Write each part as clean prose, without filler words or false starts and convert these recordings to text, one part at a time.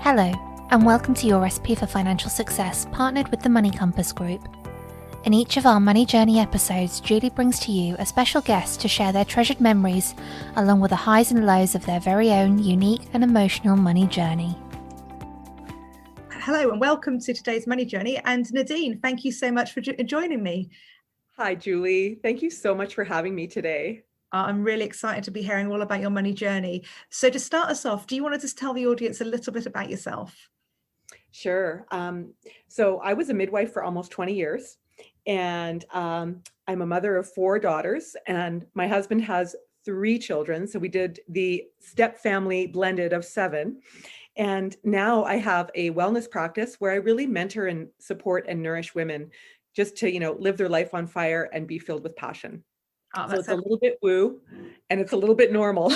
Hello, and welcome to Your Recipe for Financial Success, partnered with the Money Compass Group. In each of our Money Journey episodes, Julie brings to you a special guest to share their treasured memories, along with the highs and lows of their very own unique and emotional money journey. Hello, and welcome to today's Money Journey. And Nadine, thank you so much for joining me. Hi, Julie. Thank you so much for having me today. I'm really excited to be hearing all about your money journey. So to start us off, do you want to just tell the audience a little bit about yourself? Sure. So I was a midwife for almost 20 years, and I'm a mother of 4 daughters, and my husband has 3 children. So we did the step family blended of 7. And now I have a wellness practice where I really mentor and support and nourish women just to, live their life on fire and be filled with passion. So it's a little bit woo and it's a little bit normal.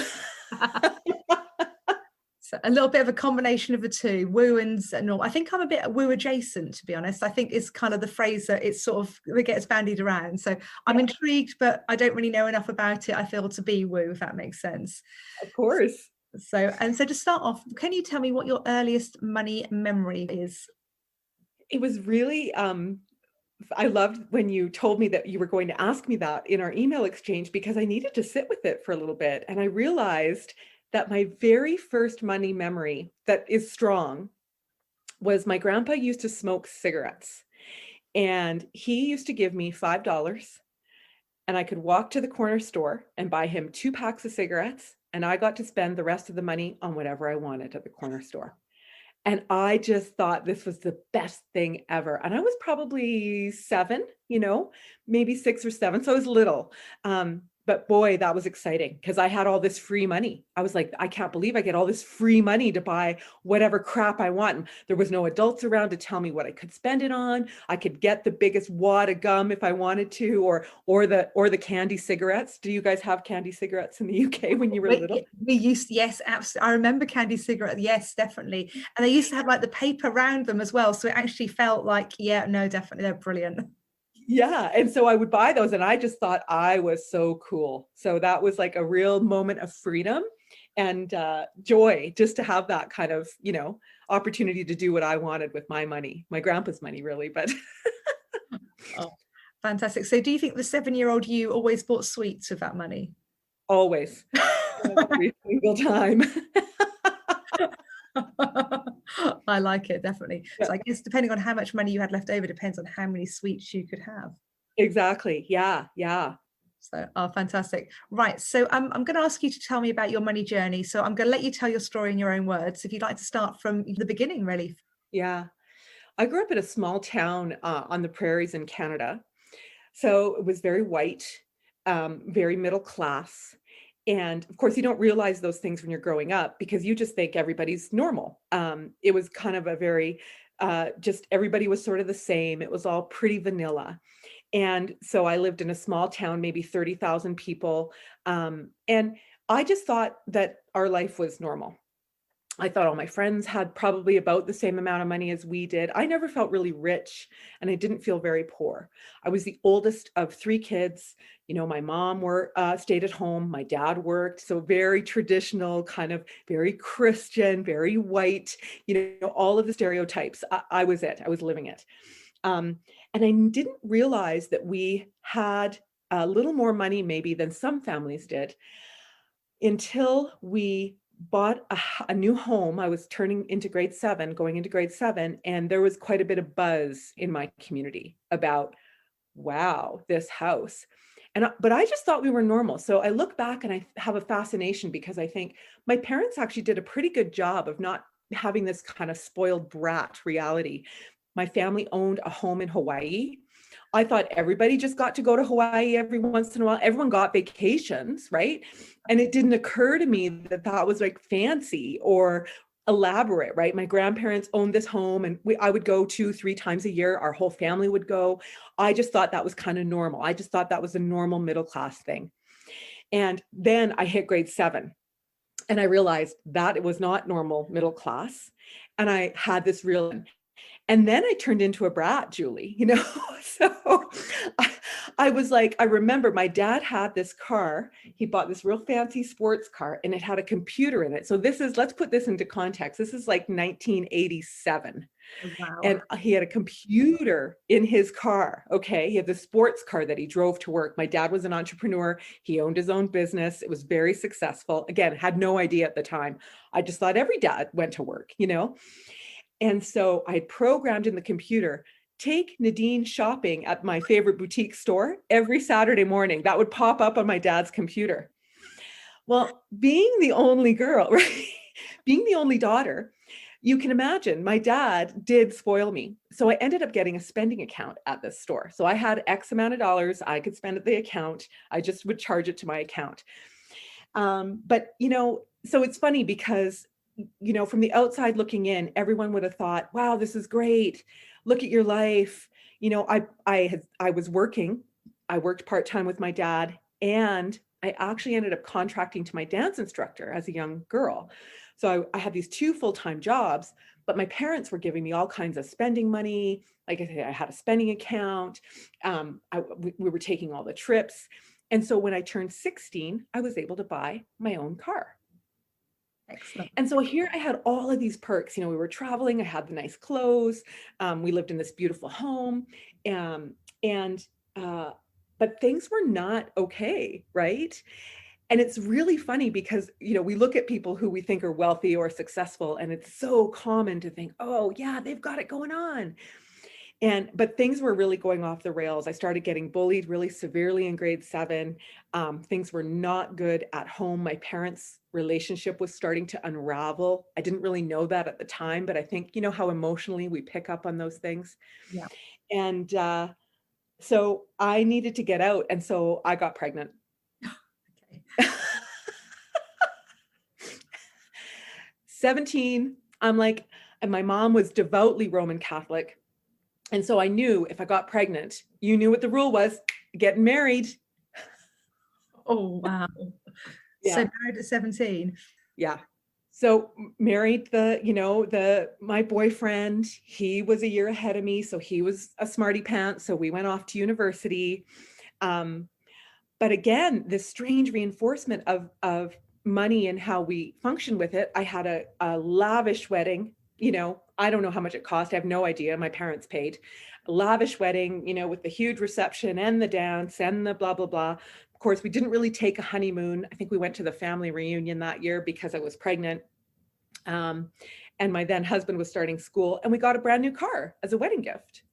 So a little bit of a combination of the two, woo and normal. I think I'm a bit woo adjacent, to be honest. I think it's kind of the phrase that it gets bandied around. So I'm intrigued, but I don't really know enough about it, I feel, to be woo, if that makes sense. Of course. So to start off, can you tell me what your earliest money memory is? It was really, I loved when you told me that you were going to ask me that in our email exchange, because I needed to sit with it for a little bit. And I realized that my very first money memory that is strong was my grandpa used to smoke cigarettes. And he used to give me $5, and I could walk to the corner store and buy him 2 packs of cigarettes. And I got to spend the rest of the money on whatever I wanted at the corner store. And I just thought this was the best thing ever. And I was probably 7, maybe 6 or 7. So I was little. But boy, that was exciting because I had all this free money. I was like, I can't believe I get all this free money to buy whatever crap I want. And there was no adults around to tell me what I could spend it on. I could get the biggest wad of gum if I wanted to, or the candy cigarettes. Do you guys have candy cigarettes in the UK when you were little? We used to, yes, absolutely. I remember candy cigarette. Yes, definitely. And they used to have like the paper around them as well. So it actually felt like, yeah, no, definitely. They're brilliant. Yeah. And so I would buy those, and I just thought I was so cool. So that was like a real moment of freedom and joy, just to have that kind of, opportunity to do what I wanted with my money, my grandpa's money, really. But oh, fantastic. So do you think the 7-year-old you always bought sweets with that money? Always. Every single time. I like it, definitely. Yeah. So I guess depending on how much money you had left over depends on how many sweets you could have. Exactly. Yeah. So, fantastic. Right. So I'm going to ask you to tell me about your money journey. So I'm going to let you tell your story in your own words. If you'd like to start from the beginning, really. Yeah. I grew up in a small town on the prairies in Canada. So it was very white, very middle class. And of course, you don't realize those things when you're growing up because you just think everybody's normal. It was kind of a very, just everybody was sort of the same. It was all pretty vanilla. And so I lived in a small town, maybe 30,000 people. And I just thought that our life was normal. I thought all my friends had probably about the same amount of money as we did. I never felt really rich, and I didn't feel very poor. I was the oldest of 3 kids. My mom stayed at home. My dad worked. So very traditional, kind of very Christian, very white, all of the stereotypes. I was it. I was living it. And I didn't realize that we had a little more money maybe than some families did until we bought a new home. I was going into grade 7, and there was quite a bit of buzz in my community about, wow, this house. But I just thought we were normal. So I look back and I have a fascination because I think my parents actually did a pretty good job of not having this kind of spoiled brat reality. My family owned a home in Hawaii. I thought everybody just got to go to Hawaii every once in a while. Everyone got vacations, right? And it didn't occur to me that that was like fancy or elaborate, right? My grandparents owned this home, and I would go 2-3 times a year. Our whole family would go. I just thought that was kind of normal. I just thought that was a normal middle class thing. And then I hit grade 7, and I realized that it was not normal middle class. And I had this real, And then I turned into a brat, Julie, so I was like, I remember my dad had this car. He bought this real fancy sports car and it had a computer in it. So let's put this into context. This is like 1987. Wow. And he had a computer in his car. Okay. He had the sports car that he drove to work. My dad was an entrepreneur. He owned his own business. It was very successful. Again, had no idea at the time. I just thought every dad went to work, And so I programmed in the computer, take Nadine shopping at my favorite boutique store every Saturday morning. That would pop up on my dad's computer. Well, being the only girl, right? Being the only daughter, you can imagine my dad did spoil me. So I ended up getting a spending account at this store. So I had X amount of dollars I could spend at the account. I just would charge it to my account. But, so it's funny because, from the outside looking in, everyone would have thought, wow, this is great. Look at your life. I was working. I worked part-time with my dad, and I actually ended up contracting to my dance instructor as a young girl. So I had these 2 full-time jobs, but my parents were giving me all kinds of spending money. Like I said, I had a spending account. We were taking all the trips. And so when I turned 16, I was able to buy my own car. Excellent. And so here I had all of these perks. We were traveling. I had the nice clothes. We lived in this beautiful home. But things were not okay, right? And it's really funny because, we look at people who we think are wealthy or successful, and it's so common to think, oh, yeah, they've got it going on. But things were really going off the rails. I started getting bullied really severely in grade 7. Things were not good at home. My parents' relationship was starting to unravel. I didn't really know that at the time, but I think, how emotionally we pick up on those things. Yeah. And so I needed to get out. And so I got pregnant. Okay. 17, I'm like, and my mom was devoutly Roman Catholic. And so I knew if I got pregnant, you knew what the rule was, getting married. Oh, wow. Yeah. So married at 17. Yeah. So married my boyfriend, he was a year ahead of me. So he was a smarty pants. So we went off to university. But again, this strange reinforcement of money and how we function with it. I had a lavish wedding, I don't know how much it cost. I have no idea. My parents paid. A lavish wedding, with the huge reception and the dance and the blah, blah, blah. Of course, we didn't really take a honeymoon. I think we went to the family reunion that year because I was pregnant. And my then husband was starting school, and we got a brand new car as a wedding gift.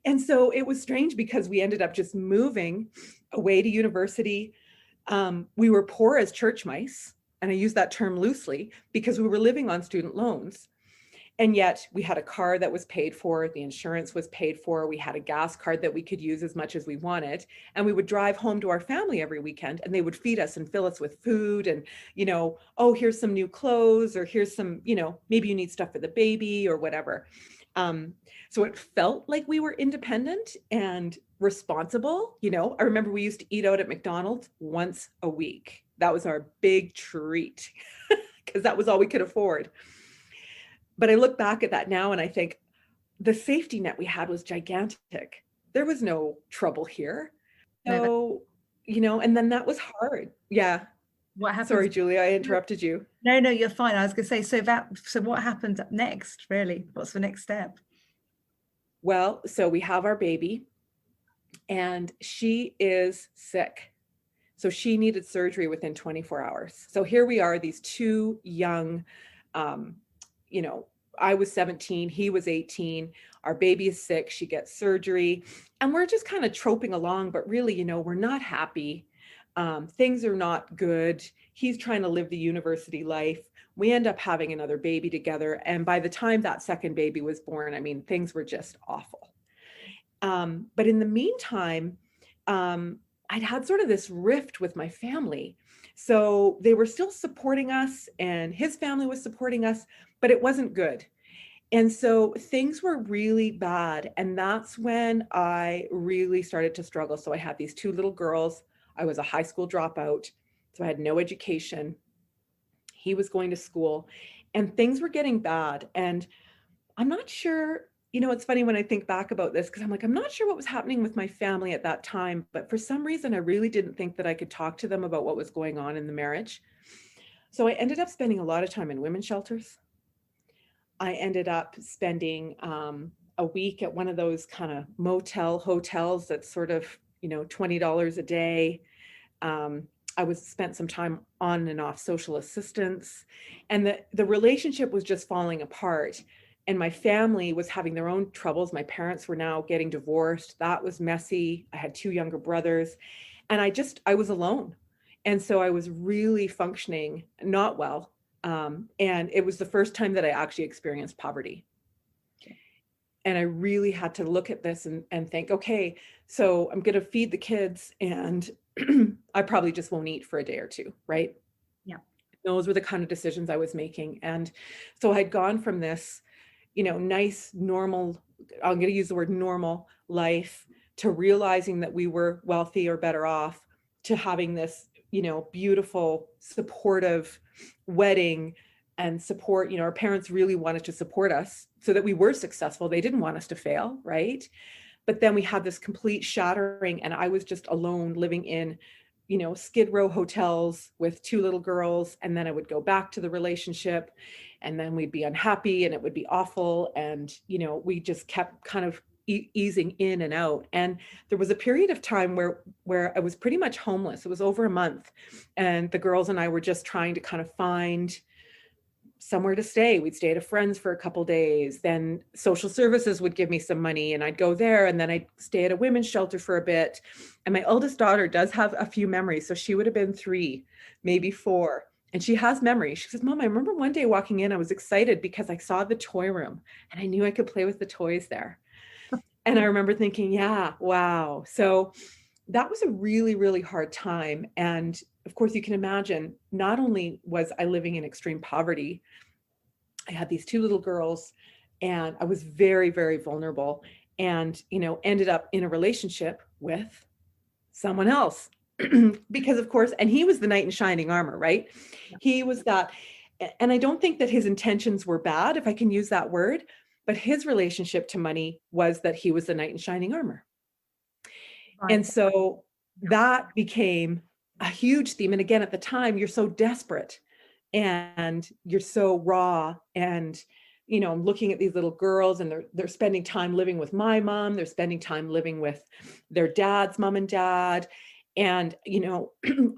And so it was strange because we ended up just moving away to university. We were poor as church mice. And I use that term loosely because we were living on student loans. And yet we had a car that was paid for, the insurance was paid for, we had a gas card that we could use as much as we wanted. And we would drive home to our family every weekend, and they would feed us and fill us with food and, oh, here's some new clothes, or here's some, maybe you need stuff for the baby or whatever. So it felt like we were independent and responsible. I remember we used to eat out at McDonald's once a week. That was our big treat because that was all we could afford. But I look back at that now and I think the safety net we had was gigantic. There was no trouble here. So, and then that was hard. Yeah. What happened? Sorry, Julie, I interrupted you. No, you're fine. I was going to say, so what happened next, really? What's the next step? Well, so we have our baby and she is sick. So she needed surgery within 24 hours. So here we are, these 2 young, I was 17, he was 18, our baby is sick, she gets surgery, and we're just kind of troping along, but really, we're not happy. Things are not good. He's trying to live the university life. We end up having another baby together. And by the time that second baby was born, things were just awful. But in the meantime, I'd had sort of this rift with my family. So they were still supporting us and his family was supporting us, but it wasn't good. And so things were really bad. And that's when I really started to struggle. So I had these 2 little girls. I was a high school dropout, so I had no education. He was going to school. and things were getting bad. And I'm not sure, it's funny when I think back about this, because I'm like, I'm not sure what was happening with my family at that time, but for some reason, I really didn't think that I could talk to them about what was going on in the marriage. So I ended up spending a lot of time in women's shelters. I ended up spending a week at one of those kind of motel hotels that's sort of, $20 a day. I spent some time on and off social assistance, and the relationship was just falling apart. And my family was having their own troubles. My parents were now getting divorced. That was messy. I had 2 younger brothers, and I was alone. And so I was really functioning not well. And it was the first time that I actually experienced poverty. And I really had to look at this and think, okay, so I'm going to feed the kids, and I probably just won't eat for a day or two, right? Yeah. Those were the kind of decisions I was making. And so I'd gone from this, nice, normal, I'm going to use the word normal life, to realizing that we were wealthy or better off, to having this, beautiful, supportive wedding and support. Our parents really wanted to support us so that we were successful. They didn't want us to fail, right? But then we had this complete shattering, and I was just alone living in, Skid Row hotels with 2 little girls. And then I would go back to the relationship, and then we'd be unhappy and it would be awful. And, we just kept kind of easing in and out. And there was a period of time where I was pretty much homeless. It was over a month. And the girls and I were just trying to kind of find somewhere to stay. We'd stay at a friend's for a couple days. Then social services would give me some money, and I'd go there, and then I'd stay at a women's shelter for a bit. And my oldest daughter does have a few memories. So she would have been 3, maybe 4. And she has memories. She says, Mom, I remember one day walking in, I was excited because I saw the toy room and I knew I could play with the toys there. And I remember thinking, yeah, wow. So that was a really, really hard time. And of course, you can imagine, not only was I living in extreme poverty, I had these 2 little girls, and I was very, very vulnerable, and, ended up in a relationship with someone else. Because of course, and he was the knight in shining armor, right? He was that. And I don't think that his intentions were bad, if I can use that word, but his relationship to money was that he was the knight in shining armor. Right. And so that became a huge theme. And again, at the time, you're so desperate and you're so raw. And, I'm looking at these little girls, and they're spending time living with my mom. They're spending time living with their dad's mom and dad. And,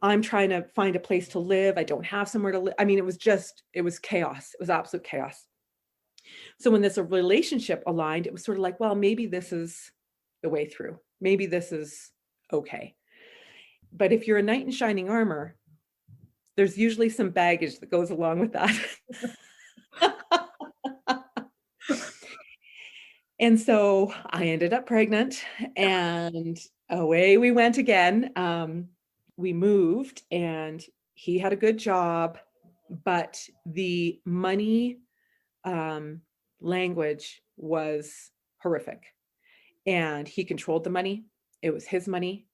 I'm trying to find a place to live. I don't have somewhere to live. I mean, it was chaos. It was absolute chaos. So when this relationship aligned, it was sort of like, well, maybe this is the way through. Maybe this is okay. But if you're a knight in shining armor, there's usually some baggage that goes along with that. And so I ended up pregnant, and away we went again. We moved, and he had a good job, but the money language was horrific. And he controlled the money. It was his money.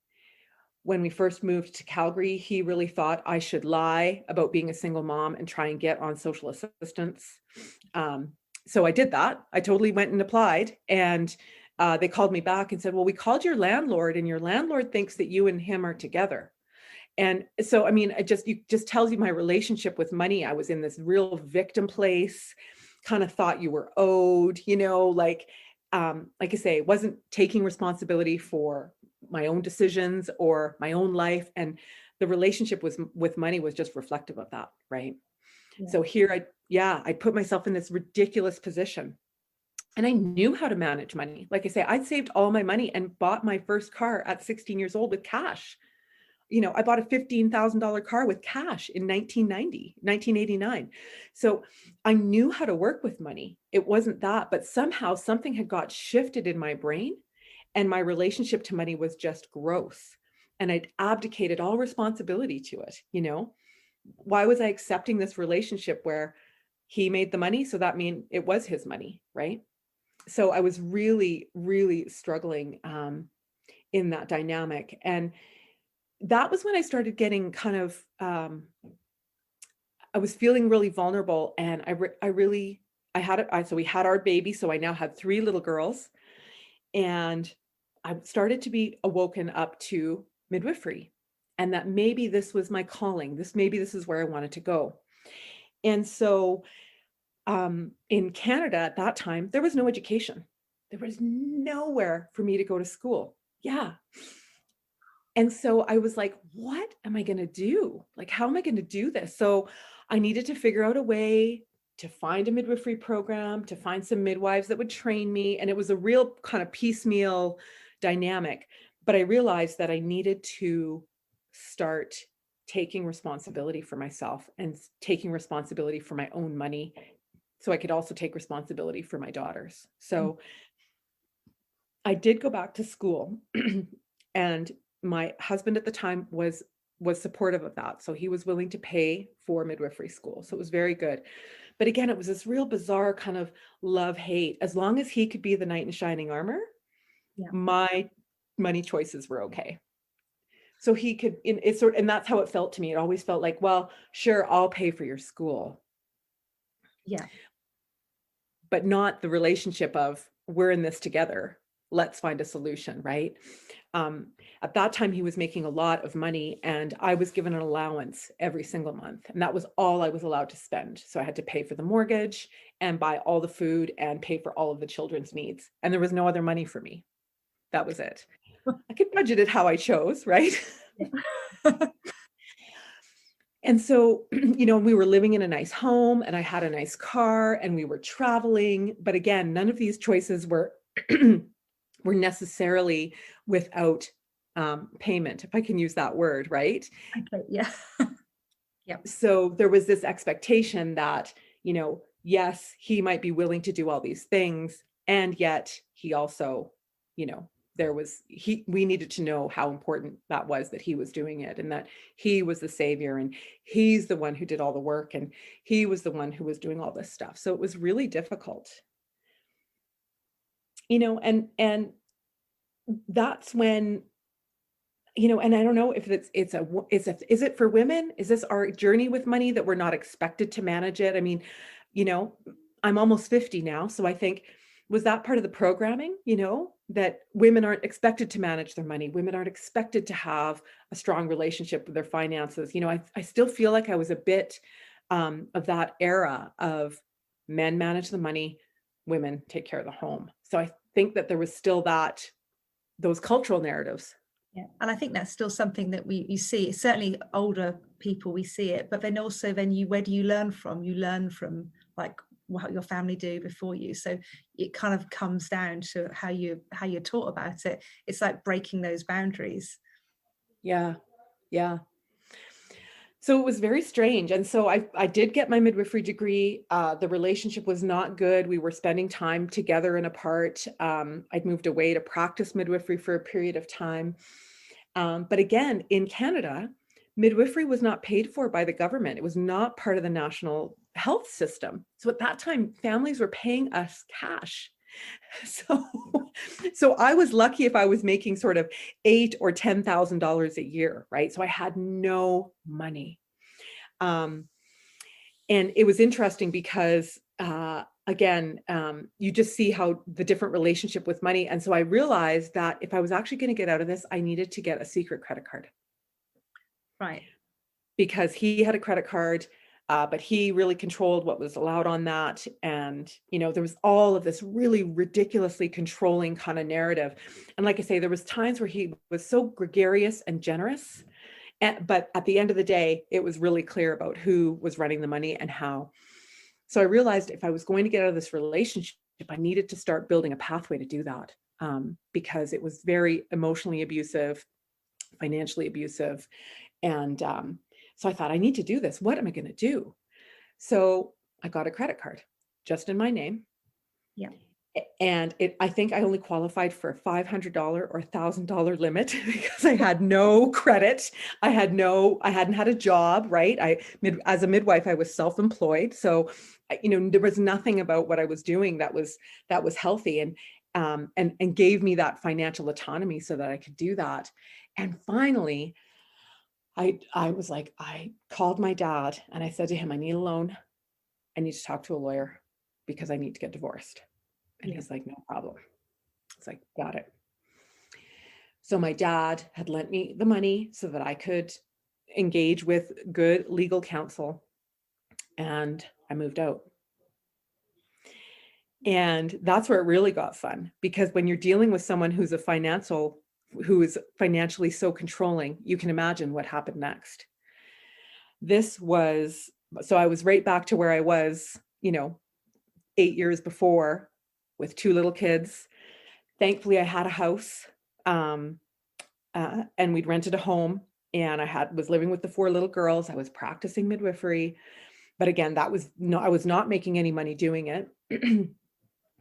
When we first moved to Calgary, he really thought I should lie about being a single mom and try and get on social assistance. So I did that. I totally went and applied, and they called me back and said, well, we called your landlord, and your landlord thinks that you and him are together. And so, I mean, it just tells you my relationship with money. I was in this real victim place, kind of thought you were owed, like I say, wasn't taking responsibility for my own decisions or my own life. And the relationship with money was just reflective of that. Right. Yeah. So here I put myself in this ridiculous position, and I knew how to manage money. Like I say, I'd saved all my money and bought my first car at 16 years old with cash. I bought a $15,000 car with cash in 1989. So I knew how to work with money. It wasn't that, but somehow something had got shifted in my brain, and my relationship to money was just growth. And I'd abdicated all responsibility to it. Why was I accepting this relationship where he made the money? So that means it was his money, right? So I was really, really struggling in that dynamic. And that was when I started getting kind of I was feeling really vulnerable, and so we had our baby. So I now had 3 little girls, and I started to be awoken up to midwifery, and that maybe this was my calling. Maybe this is where I wanted to go. And so, in Canada at that time, there was no education. There was nowhere for me to go to school. Yeah. And so I was like, what am I going to do? Like, how am I going to do this? So I needed to figure out a way to find a midwifery program, to find some midwives that would train me. And it was a real kind of piecemeal dynamic. But I realized that I needed to start taking responsibility for myself and taking responsibility for my own money, so I could also take responsibility for my daughters. So I did go back to school, and my husband at the time was supportive of that. So he was willing to pay for midwifery school. So it was very good. But again, it was this real bizarre kind of love-hate. As long as he could be the knight in shining armor, my money choices were okay. So he could, and that's how it felt to me. It always felt like, well, sure, I'll pay for your school. Yeah. But not the relationship of, we're in this together. Let's find a solution, right? At that time, he was making a lot of money, and I was given an allowance every single month. And that was all I was allowed to spend. So I had to pay for the mortgage and buy all the food and pay for all of the children's needs. And there was no other money for me. That was it. I could budget it how I chose, right? And so, we were living in a nice home, and I had a nice car, and we were traveling. But again, none of these choices were were necessarily without payment, if I can use that word, right? Okay. Yeah. Yeah. So there was this expectation that, yes, he might be willing to do all these things, and yet he also, we needed to know how important that was, that he was doing it, and that he was the savior, and he's the one who did all the work, and he was the one who was doing all this stuff. So it was really difficult, and that's when, and I don't know if is it for women? Is this our journey with money, that we're not expected to manage it? I mean, I'm almost 50 now. So I think, was that part of the programming, that women aren't expected to manage their money? Women aren't expected to have a strong relationship with their finances. I still feel like I was a bit of that era of men manage the money, women take care of the home. So I think that there was still those cultural narratives. Yeah, and I think that's still something that you see. Certainly older people, we see it, but then also where do you learn from? You learn from like what your family do before you. So it kind of comes down to how you're taught about it. It's like breaking those boundaries. Yeah. So it was very strange. And so I did get my midwifery degree. The relationship was not good. We were spending time together and apart. I'd moved away to practice midwifery for a period of time. But again, in Canada, midwifery was not paid for by the government. It was not part of the national health system. So at that time, families were paying us cash. So I was lucky if I was making sort of $8,000 or $10,000 a year, right? So I had no money. And it was interesting because, again, you just see how the different relationship with money. And so I realized that if I was actually going to get out of this, I needed to get a secret credit card. Right. Because he had a credit card, but he really controlled what was allowed on that. And, there was all of this really ridiculously controlling kind of narrative. And like I say, there was times where he was so gregarious and generous, but at the end of the day, it was really clear about who was running the money and how. So I realized if I was going to get out of this relationship, I needed to start building a pathway to do that, because it was very emotionally abusive, financially abusive. And so I thought, I need to do this. What am I going to do? So I got a credit card just in my name. Yeah. And I think I only qualified for a $500 or $1,000 limit because I had no credit. I hadn't had a job, right? As a midwife, I was self-employed. So, there was nothing about what I was doing that was healthy and gave me that financial autonomy so that I could do that. And finally, I was like, I called my dad and I said to him, I need a loan. I need to talk to a lawyer because I need to get divorced. And Yeah. he's like, no problem. It's like, got it. So my dad had lent me the money so that I could engage with good legal counsel. And I moved out. And that's where it really got fun, because when you're dealing with someone who is financially so controlling, you can imagine what happened next. So I was right back to where I was, 8 years before, with two little kids. Thankfully, I had a house, and we'd rented a home, and was living with the four little girls. I was practicing midwifery, but again, I was not making any money doing it.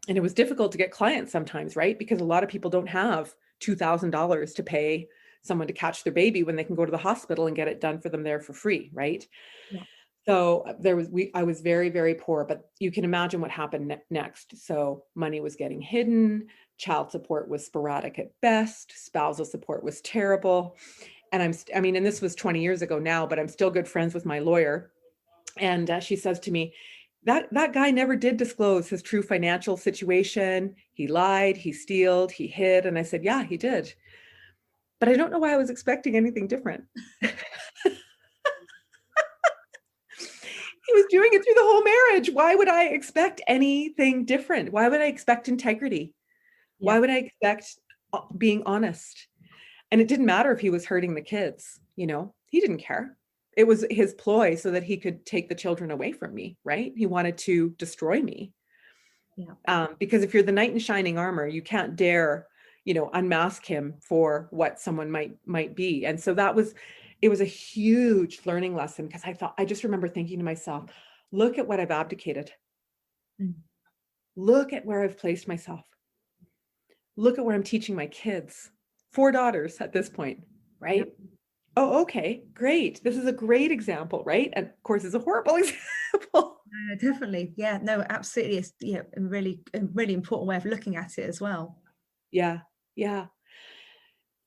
And it was difficult to get clients sometimes, right? Because a lot of people don't have $2,000 to pay someone to catch their baby when they can go to the hospital and get it done for them there for free, right? Yeah. So I was very, very poor, but you can imagine what happened next. So money was getting hidden, child support was sporadic at best, spousal support was terrible. And and this was 20 years ago now, but I'm still good friends with my lawyer. And she says to me, that guy never did disclose his true financial situation. He lied, he stealed, he hid. And I said, yeah, he did. But I don't know why I was expecting anything different. He was doing it through the whole marriage. Why would I expect anything different? Why would I expect integrity? Yeah. Why would I expect being honest? And it didn't matter if he was hurting the kids, he didn't care. It was his ploy so that he could take the children away from me, right? He wanted to destroy me. Yeah. Because if you're the knight in shining armor, you can't dare, unmask him for what someone might be. And so it was a huge learning lesson, because I just remember thinking to myself, look at what I've abdicated. Mm. Look at where I've placed myself. Look at where I'm teaching my kids. 4 daughters at this point, right? Yep. Oh, okay, great. This is a great example, right? And of course, it's a horrible example. Definitely. Yeah, no, absolutely. It's a really important way of looking at it as well. Yeah, yeah.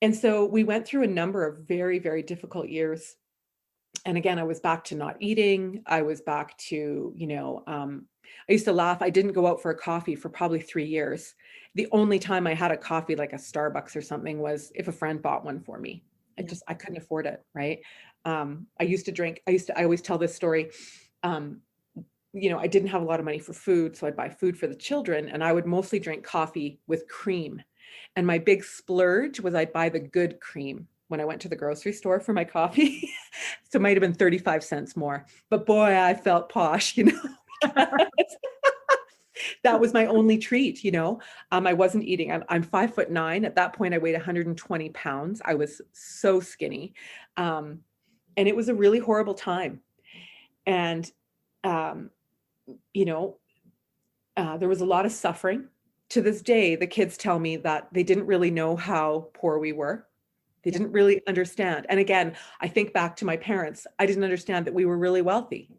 And so we went through a number of very, very difficult years. And again, I was back to not eating. I was back to, I used to laugh. I didn't go out for a coffee for probably 3 years. The only time I had a coffee, like a Starbucks or something, was if a friend bought one for me. I couldn't afford it. Right. I always tell this story. I didn't have a lot of money for food, so I'd buy food for the children, and I would mostly drink coffee with cream. And my big splurge was I'd buy the good cream when I went to the grocery store for my coffee. So it might have been 35 cents more, but boy, I felt posh, That was my only treat, I wasn't eating. I'm 5'9". At that point, I weighed 120 pounds. I was so skinny. And it was a really horrible time. And, there was a lot of suffering. To this day, the kids tell me that they didn't really know how poor we were. They didn't really understand. And again, I think back to my parents. I didn't understand that we were really wealthy.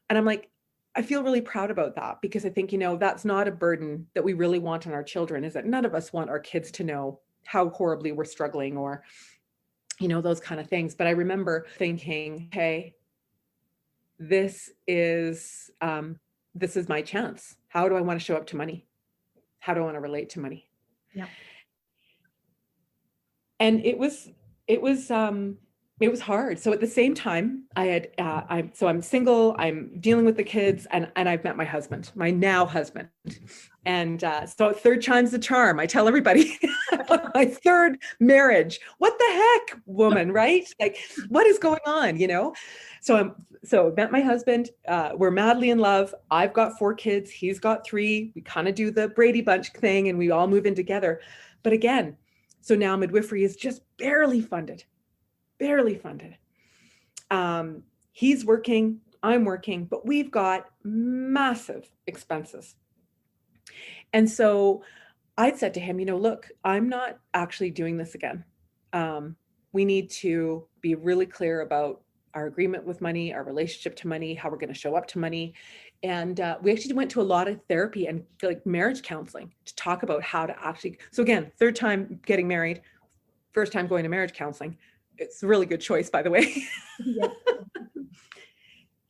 And I'm like, I feel really proud about that, because I think, that's not a burden that we really want on our children, is that none of us want our kids to know how horribly we're struggling, or, those kind of things. But I remember thinking, hey, this is my chance. How do I want to show up to money? How do I want to relate to money? Yeah. And it was hard. So at the same time, I'm single, I'm dealing with the kids, and I've met my husband, my now husband. And so third time's the charm. I tell everybody, my third marriage. What the heck, woman, right? Like, what is going on, So I met my husband. We're madly in love. I've got 4 kids. He's got 3. We kind of do the Brady Bunch thing, and we all move in together. But again, so now midwifery is just barely funded. He's working, I'm working, but we've got massive expenses. And so I'd said to him, look, I'm not actually doing this again. We need to be really clear about our agreement with money, our relationship to money, how we're going to show up to money. And we actually went to a lot of therapy and like marriage counseling to talk about how to actually, so again, third time getting married, first time going to marriage counseling, it's a really good choice, by the way. Yeah.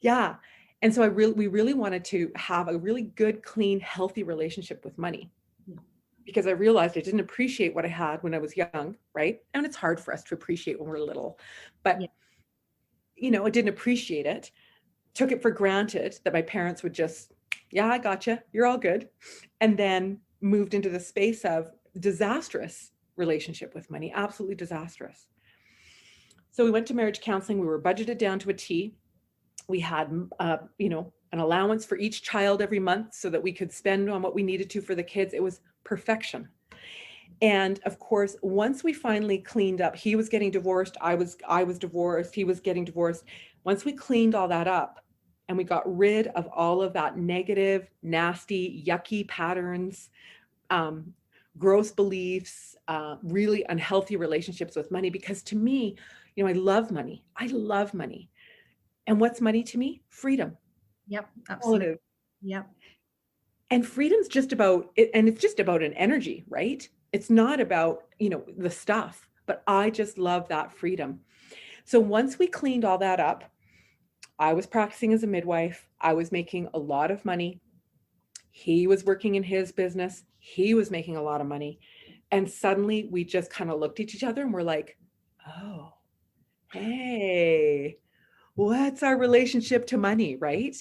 Yeah. And so we really wanted to have a really good, clean, healthy relationship with money, because I realized I didn't appreciate what I had when I was young, right? And it's hard for us to appreciate when we're little, but Yeah. I didn't appreciate it, took it for granted that my parents would just, yeah, I gotcha, you're all good. And then moved into the space of disastrous relationship with money, absolutely disastrous. So we went to marriage counseling. We were budgeted down to a T. We had, an allowance for each child every month so that we could spend on what we needed to for the kids. It was perfection. And of course, once we finally cleaned up, he was getting divorced, I was divorced, he was getting divorced. Once we cleaned all that up and we got rid of all of that negative, nasty, yucky patterns, gross beliefs, really unhealthy relationships with money, because to me, I love money. I love money. And what's money to me? Freedom. Yep. All it Absolutely. is. Yep. And freedom's just about it, and it's just about an energy, right? It's not about, the stuff, but I just love that freedom. So once we cleaned all that up, I was practicing as a midwife. I was making a lot of money. He was working in his business. He was making a lot of money. And suddenly we just kind of looked at each other and we're like, oh, hey, what's our relationship to money, right?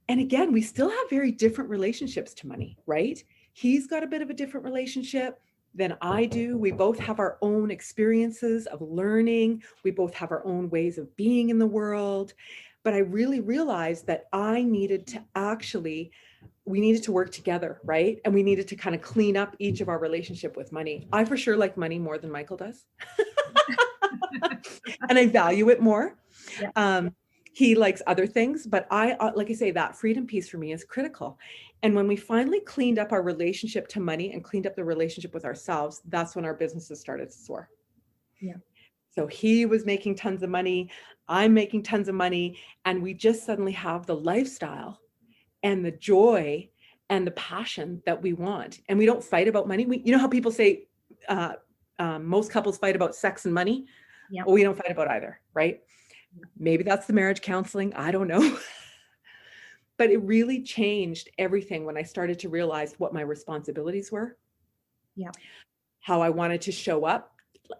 And again, we still have very different relationships to money, right? He's got a bit of a different relationship than I do. We both have our own experiences of learning. We both have our own ways of being in the world. But I really realized that we needed to work together, right? And we needed to kind of clean up each of our relationship with money. I for sure like money more than Michael does. And I value it more. Yeah. He likes other things, but like I say, that freedom piece for me is critical. And when we finally cleaned up our relationship to money and cleaned up the relationship with ourselves, that's when our businesses started to soar. Yeah. So he was making tons of money, I'm making tons of money, and we just suddenly have the lifestyle and the joy and the passion that we want. And we don't fight about money. How people say most couples fight about sex and money? Yeah. Well, we don't fight about either, right? Maybe that's the marriage counseling. I don't know. But it really changed everything when I started to realize what my responsibilities were. Yeah. How I wanted to show up.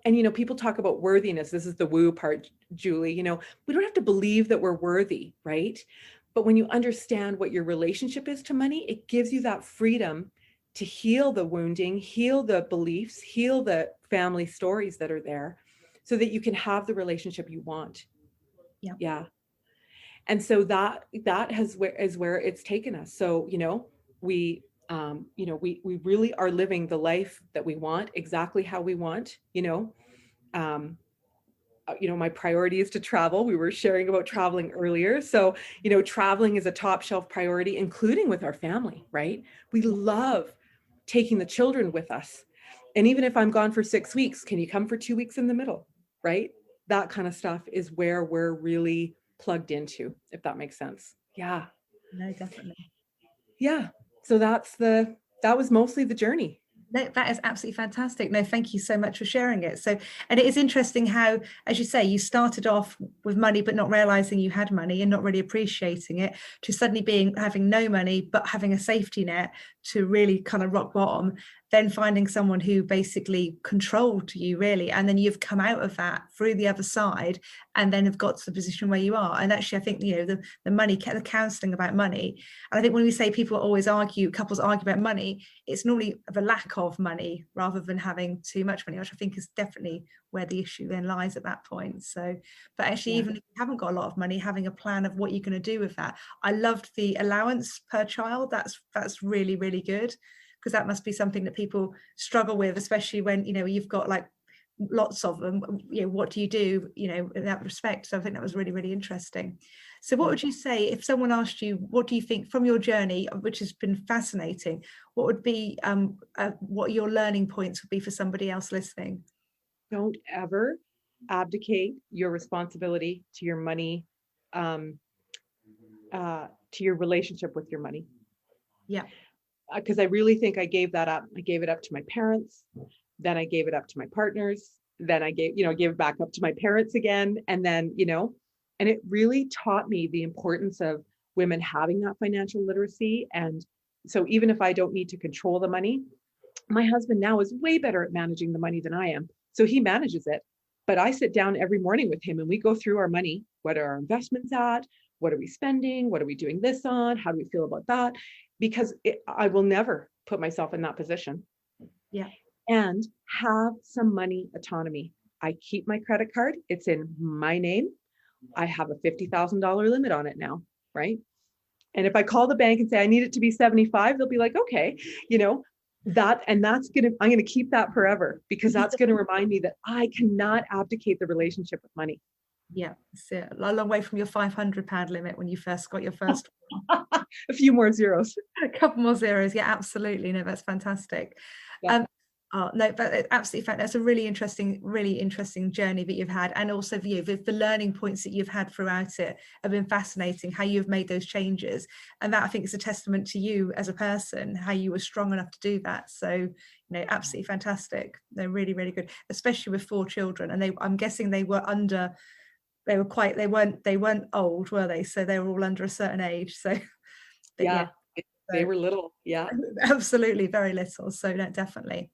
And, people talk about worthiness. This is the woo part, Julie. We don't have to believe that we're worthy, right? But when you understand what your relationship is to money, it gives you that freedom to heal the wounding, heal the beliefs, heal the family stories that are there so that you can have the relationship you want. Yeah. Yeah. And so that is where it's taken us. So, we really are living the life that we want, exactly how we want, my priority is to travel. We were sharing about traveling earlier. So, traveling is a top shelf priority, including with our family, right? We love taking the children with us. And even if I'm gone for 6 weeks, can you come for 2 weeks in the middle, right? That kind of stuff is where we're really plugged into, if that makes sense. Yeah. No, definitely. Yeah. So that was mostly the journey. No, that is absolutely fantastic. No, thank you so much for sharing it. So, and it is interesting how, as you say, you started off with money, but not realizing you had money and not really appreciating it, to suddenly having no money, but having a safety net to really kind of rock bottom, then finding someone who basically controlled you really. And then you've come out of that through the other side and then have got to the position where you are. And actually, I think, the money, the counseling about money. And I think when we say couples argue about money, it's normally of a lack of money rather than having too much money, which I think is definitely where the issue then lies at that point. So, but actually, even if you haven't got a lot of money, having a plan of what you're going to do with that. I loved the allowance per child. That's really, really good, because that must be something that people struggle with, especially when, you've got like lots of them. What do you do, in that respect? So I think that was really, really interesting. So what would you say if someone asked you, what do you think from your journey, which has been fascinating, what would be what your learning points would be for somebody else listening? Don't ever abdicate your responsibility to your money, to your relationship with your money. Yeah. Because I really think I gave that up. I gave it up to my parents. Then I gave it up to my partners. then I gave it back up to my parents again. And then, and it really taught me the importance of women having that financial literacy. And so even if I don't need to control the money, my husband now is way better at managing the money than I am. So he manages it. But I sit down every morning with him and we go through our money. What are our investments at? What are we spending? What are we doing this on? How do we feel about that? Because I will never put myself in that position. Yeah. And have some money autonomy. I keep my credit card. It's in my name. I have a $50,000 limit on it now, right? And if I call the bank and say I need it to be 75, they'll be like, okay, I'm going to keep that forever, because that's going to remind me that I cannot abdicate the relationship with money. Yeah, it's a long way from your £500 limit when you first got your first a few more zeros. A couple more zeros. Yeah, absolutely. No, that's fantastic. Yeah. No, but absolutely fantastic. That's a really interesting journey that you've had, and also the learning points that you've had throughout it have been fascinating. How you've made those changes, and that I think is a testament to you as a person, how you were strong enough to do that. So, absolutely fantastic. They're really, really good, especially with 4 children. And I'm guessing they weren't old, were they? So they were all under a certain age. So, yeah. They were little. Yeah, absolutely, very little. So no, definitely.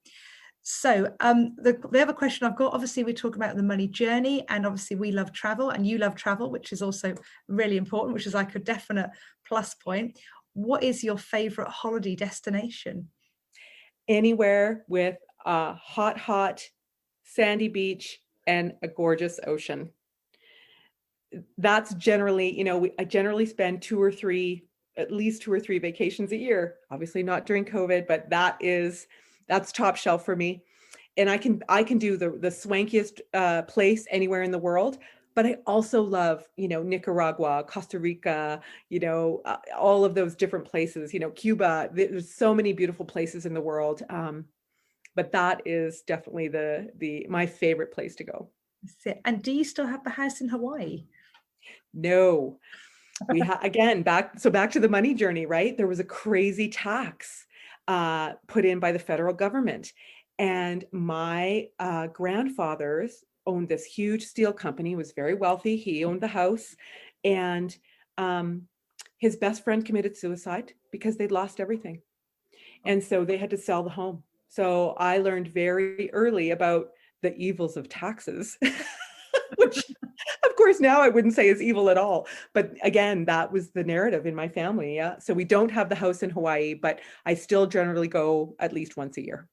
So the other question I've got, obviously we talk about the money journey, and obviously we love travel and you love travel, which is also really important, which is like a definite plus point. What is your favorite holiday destination? Anywhere with a hot sandy beach and a gorgeous ocean. That's generally, I generally spend at least 2 or 3 vacations a year. Obviously not during COVID, but that's top shelf for me. And I can do the swankiest place anywhere in the world, but I also love, Nicaragua, Costa Rica, all of those different places, Cuba. There's so many beautiful places in the world. But that is definitely my favorite place to go. And do you still have the house in Hawaii? No. We again, back to the money journey, right? There was a crazy tax put in by the federal government. And my grandfather's owned this huge steel company, was very wealthy. He owned the house, and his best friend committed suicide because they'd lost everything. And so they had to sell the home. So I learned very early about the evils of taxes, which of course now I wouldn't say is evil at all. But again, that was the narrative in my family. Yeah. So we don't have the house in Hawaii, but I still generally go at least once a year.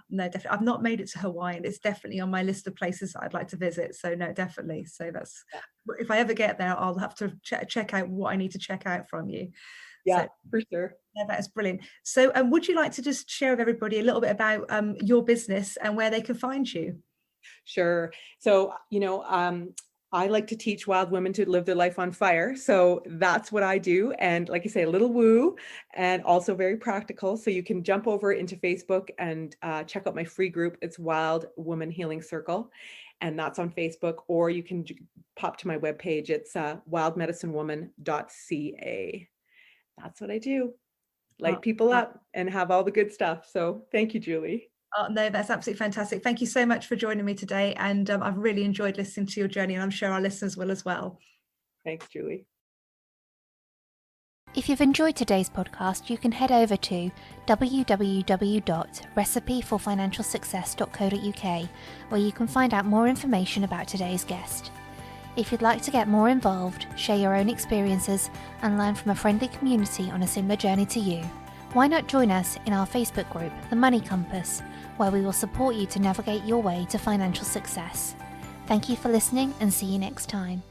No, definitely. I've not made it to Hawaii, and it's definitely on my list of places I'd like to visit. So no, definitely. So if I ever get there, I'll have to check out what I need to check out from you. Yeah, so, for sure. Yeah, that is brilliant. So would you like to just share with everybody a little bit about your business and where they can find you? Sure. So, I like to teach wild women to live their life on fire. So that's what I do. And like I say, a little woo, and also very practical. So you can jump over into Facebook and check out my free group. It's Wild Woman Healing Circle. And that's on Facebook, or you can pop to my webpage. It's wildmedicinewoman.ca. That's what I do. Light people up and have all the good stuff. So thank you, Julie. Oh, no, that's absolutely fantastic. Thank you so much for joining me today. And I've really enjoyed listening to your journey, and I'm sure our listeners will as well. Thanks, Julie. If you've enjoyed today's podcast, you can head over to www.recipeforfinancialsuccess.co.uk, where you can find out more information about today's guest. If you'd like to get more involved, share your own experiences, and learn from a friendly community on a similar journey to you, why not join us in our Facebook group, The Money Compass, where we will support you to navigate your way to financial success. Thank you for listening, and see you next time.